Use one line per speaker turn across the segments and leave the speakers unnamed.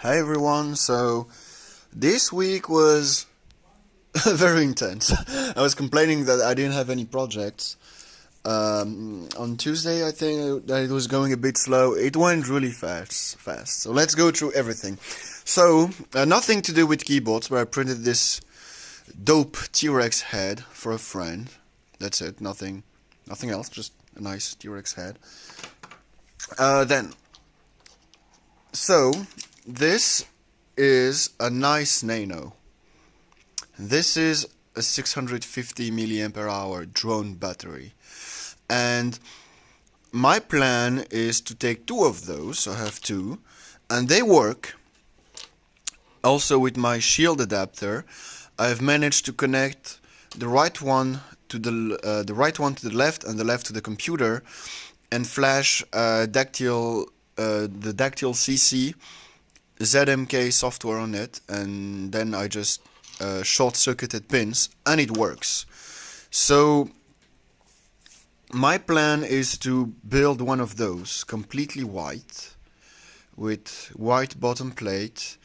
Hi everyone, so this week was very intense. I was complaining that I didn't have any projects. On Tuesday, I think that it was going a bit slow. It went really fast. So let's go through everything. So, nothing to do with keyboards, but I printed this dope T-Rex head for a friend. That's it, nothing else, just a nice T-Rex head. So, this is a nice Nano. This is a 650 milliamp hour drone battery. And my plan is to take two of those, I have two, and they work. Also with my Shield adapter, I've managed to connect the right one to the right one to the left and the left to the computer, and flash the Dactyl CC ZMK software on it, and then I just short-circuited pins, and it works. So my plan is to build one of those completely white, with white bottom plate,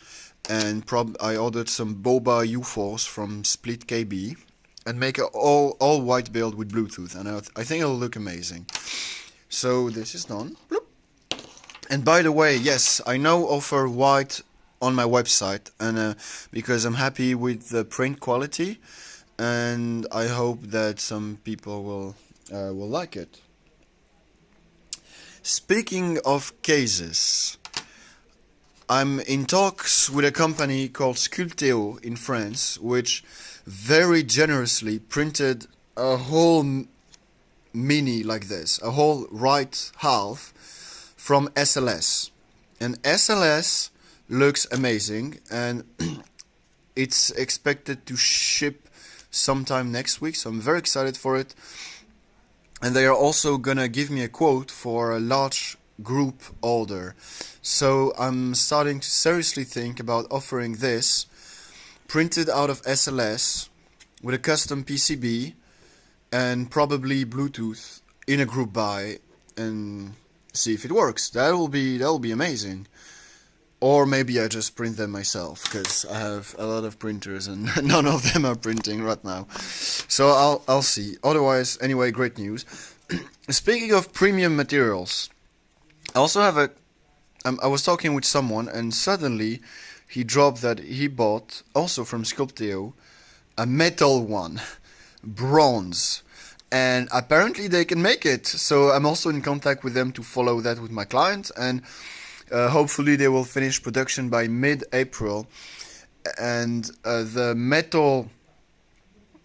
and I ordered some Boba U-Force from Split KB, and make an all white build with Bluetooth, and I think it'll look amazing. So this is done. Bloop. And by the way, yes, I now offer white on my website, and because I'm happy with the print quality, and I hope that some people will like it. Speaking of cases, I'm in talks with a company called Sculpteo in France, which very generously printed a whole mini like this, a whole right half from SLS. And SLS looks amazing, and it's expected to ship sometime next week, so I'm very excited for it. And they are also gonna give me a quote for a large group order. So I'm starting to seriously think about offering this printed out of SLS with a custom PCB and probably Bluetooth in a group buy, and see if it works. That'll be amazing. Or maybe I just print them myself, because I have a lot of printers and none of them are printing right now. So I'll see. Otherwise, anyway, great news. Speaking of premium materials, I also have I was talking with someone, and suddenly he dropped that he bought, also from Sculpteo, a metal one, bronze. And apparently they can make it. So I'm also in contact with them to follow that with my client, and hopefully they will finish production by mid-April. And the metal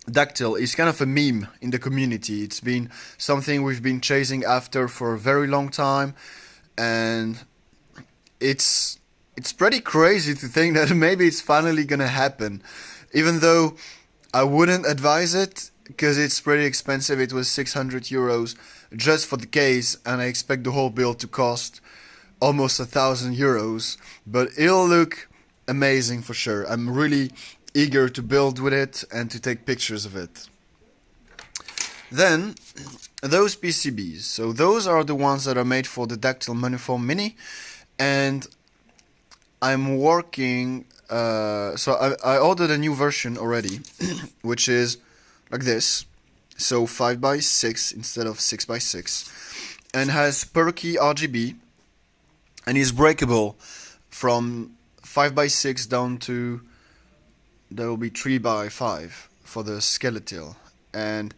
Dactyl is kind of a meme in the community. It's been something we've been chasing after for a very long time, and it's pretty crazy to think that maybe it's finally gonna happen, even though I wouldn't advise it because it's pretty expensive. It was 600 euros just for the case, and I expect the whole build to cost almost 1,000 euros, but it'll look amazing for sure. I'm really eager to build with it and to take pictures of it. Then, those PCBs. So those are the ones that are made for the Dactyl Manifold Mini, and I'm working, so I ordered a new version already, which is like this, so 5x6 instead of 6x6, and has perky RGB, and is breakable from 5x6 down to, there will be 3x5 for the skeletal. And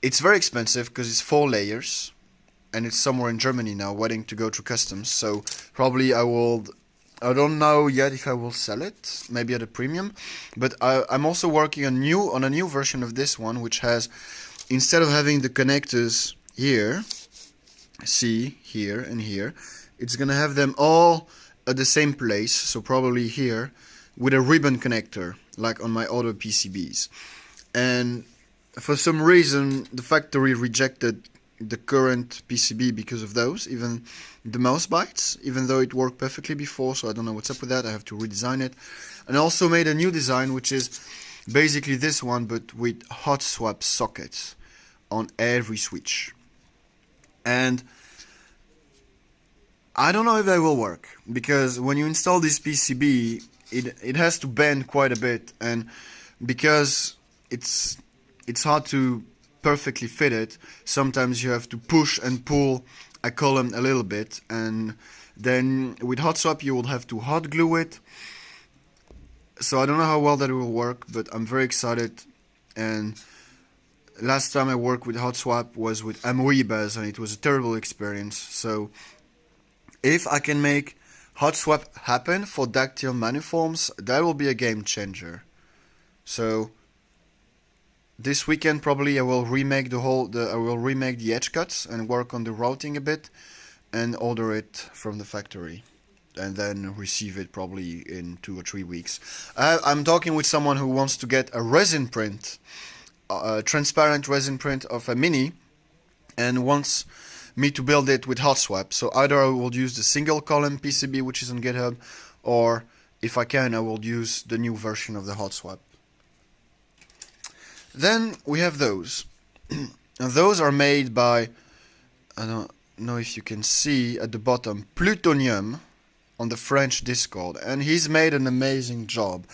it's very expensive because it's 4 layers, and it's somewhere in Germany now waiting to go through customs, so probably I don't know yet if I will sell it, maybe at a premium, but I'm also working on a new version of this one, which has, instead of having the connectors here, see, here and here, it's gonna have them all at the same place, so probably here, with a ribbon connector, like on my other PCBs. And for some reason, the factory rejected the current PCB because of those, even the mouse bites, even though it worked perfectly before, so I don't know what's up with that. I have to redesign it. And I also made a new design, which is basically this one, but with hot swap sockets on every switch. And I don't know if they will work, because when you install this PCB, it has to bend quite a bit, and because it's hard to perfectly fit it, sometimes you have to push and pull a column a little bit, and then with hot swap you will have to hot glue it. So I don't know how well that will work, but I'm very excited. And last time I worked with hot swap was with Amoebas, and it was a terrible experience. So if I can make hot swap happen for Dactyl manifolds, that will be a game changer. So this weekend probably I will remake the edge cuts and work on the routing a bit, and order it from the factory, and then receive it probably in 2 or 3 weeks. I'm talking with someone who wants to get a resin print, a transparent resin print of a Mini, and wants me to build it with hot swap. So either I will use the single column PCB which is on GitHub, or if I can I will use the new version of the hot swap. Then we have those. And those are made by, I don't know if you can see at the bottom, Plutonium on the French Discord, and he's made an amazing job.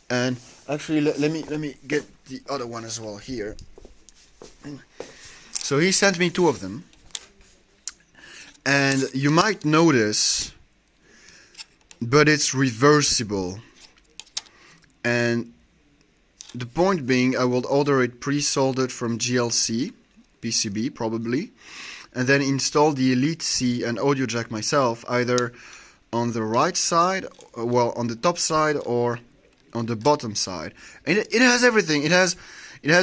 And actually let me get the other one as well here. So he sent me 2 of them. And you might notice, but it's reversible. And the point being, I will order it pre-soldered from GLC PCB probably, and then install the Elite C and audio jack myself, either on the right side, well, on the top side, or on the bottom side. And it has everything. It has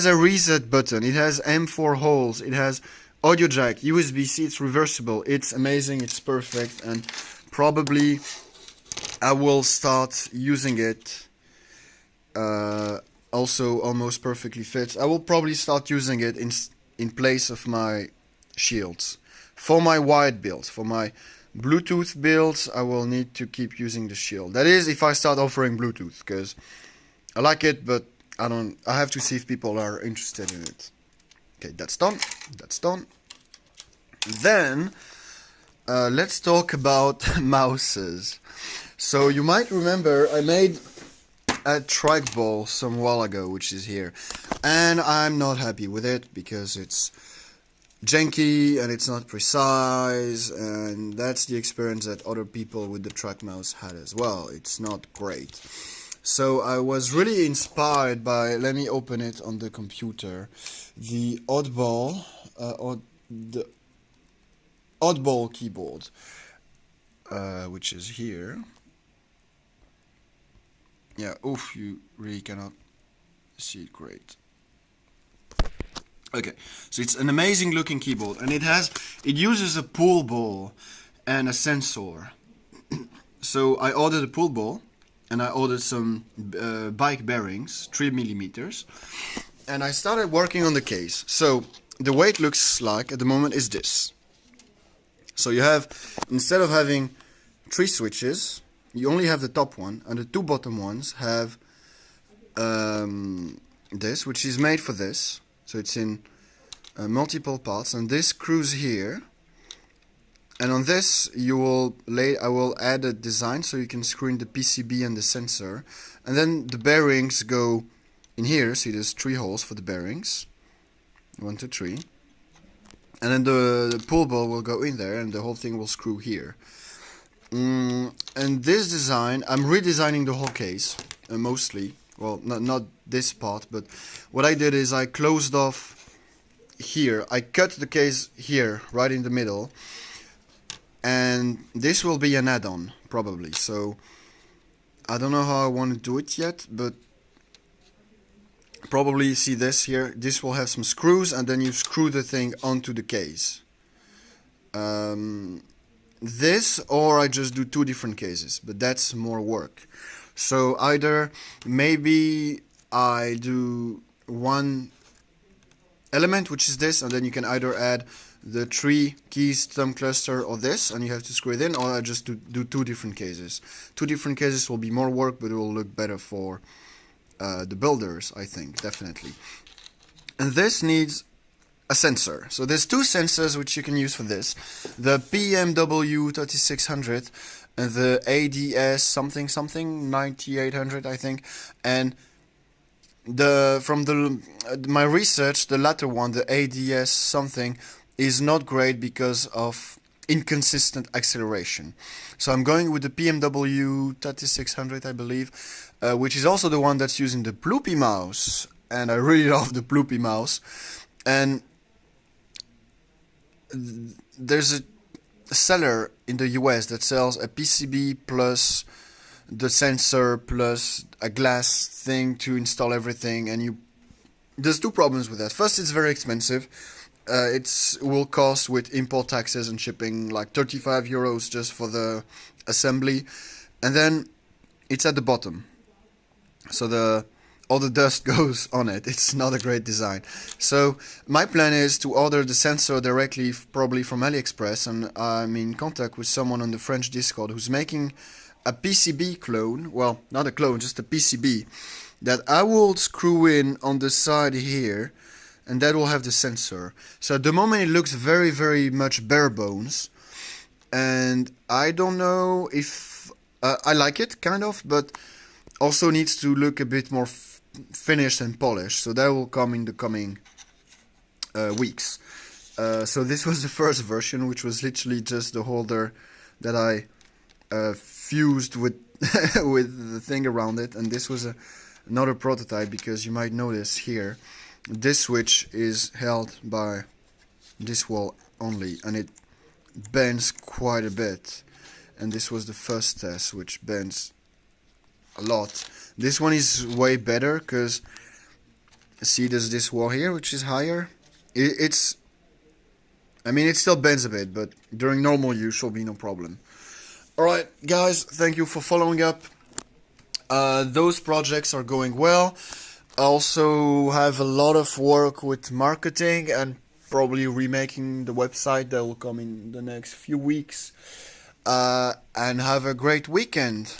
a reset button. It has M4 holes. It has audio jack, USB-C. It's reversible. It's amazing. It's perfect. And probably I will start using it. Also almost perfectly fits. I will probably start using it in place of my shields. For my wired builds, for my Bluetooth builds, I will need to keep using the shield. That is, if I start offering Bluetooth, because I like it, but I have to see if people are interested in it. Okay, that's done. That's done. Then let's talk about mouses. So you might remember I made a trackball some while ago, which is here, and I'm not happy with it because it's janky and it's not precise, and that's the experience that other people with the track mouse had as well. It's not great. So I was really inspired by, let me open it on the computer, the Oddball keyboard, which is here. Yeah, oof, you really cannot see it great. Okay, so it's an amazing looking keyboard, and it uses a pool ball and a sensor. So I ordered a pool ball, and I ordered some bike bearings, 3mm, and I started working on the case. So the way it looks like at the moment is this. So you have, instead of having 3 switches, you only have the top one, and the 2 bottom ones have this, which is made for this. So it's in multiple parts, and this screws here. And on this, I will add a design so you can screw in the PCB and the sensor. And then the bearings go in here. See, there's 3 holes for the bearings. 1, 2, 3. And then the pull ball will go in there, and the whole thing will screw here. And this design, I'm redesigning the whole case, mostly. Well, not this part, but what I did is I closed off here. I cut the case here, right in the middle. And this will be an add-on, probably. So I don't know how I want to do it yet, but probably see this here. This will have some screws, and then you screw the thing onto the case. This, or I just do 2 different cases, but that's more work. So either maybe I do 1 element, which is this, and then you can either add the 3 keys thumb cluster or this, and you have to screw it in, or I just do 2 different cases. 2 different cases will be more work, but it will look better for the builders, I think, definitely. And this needs a sensor. So there's two sensors which you can use for this: the BMW 3600 and the ADS something something 9800, I think. And my research, the latter one, the ADS something, is not great because of inconsistent acceleration. So I'm going with the BMW 3600, I believe, which is also the one that's using the Bloopy mouse, and I really love the Bloopy mouse. And there's a seller in the US that sells a PCB plus the sensor plus a glass thing to install everything, and there's two problems with that. First, it's very expensive. It will cost, with import taxes and shipping, like 35 euros just for the assembly, and then it's at the bottom, so all the dust goes on it. It's not a great design. So my plan is to order the sensor directly, probably from AliExpress, and I'm in contact with someone on the French Discord who's making a PCB clone. Well, not a clone, just a PCB that I will screw in on the side here, and that will have the sensor. So at the moment it looks very, very much bare bones, and I don't know if I like it, kind of, but also needs to look a bit more finished and polished. So that will come in the coming weeks. So this was the first version, which was literally just the holder that I fused with with the thing around it, and this was another prototype, because you might notice here this switch is held by this wall only, and it bends quite a bit, and this was the first test, which bends a lot. This one is way better, because see, there's this wall here which is higher. It still bends a bit, but during normal use should be no problem. Alright guys, thank you for following up. Those projects are going well. I also have a lot of work with marketing and probably remaking the website that will come in the next few weeks. And have a great weekend.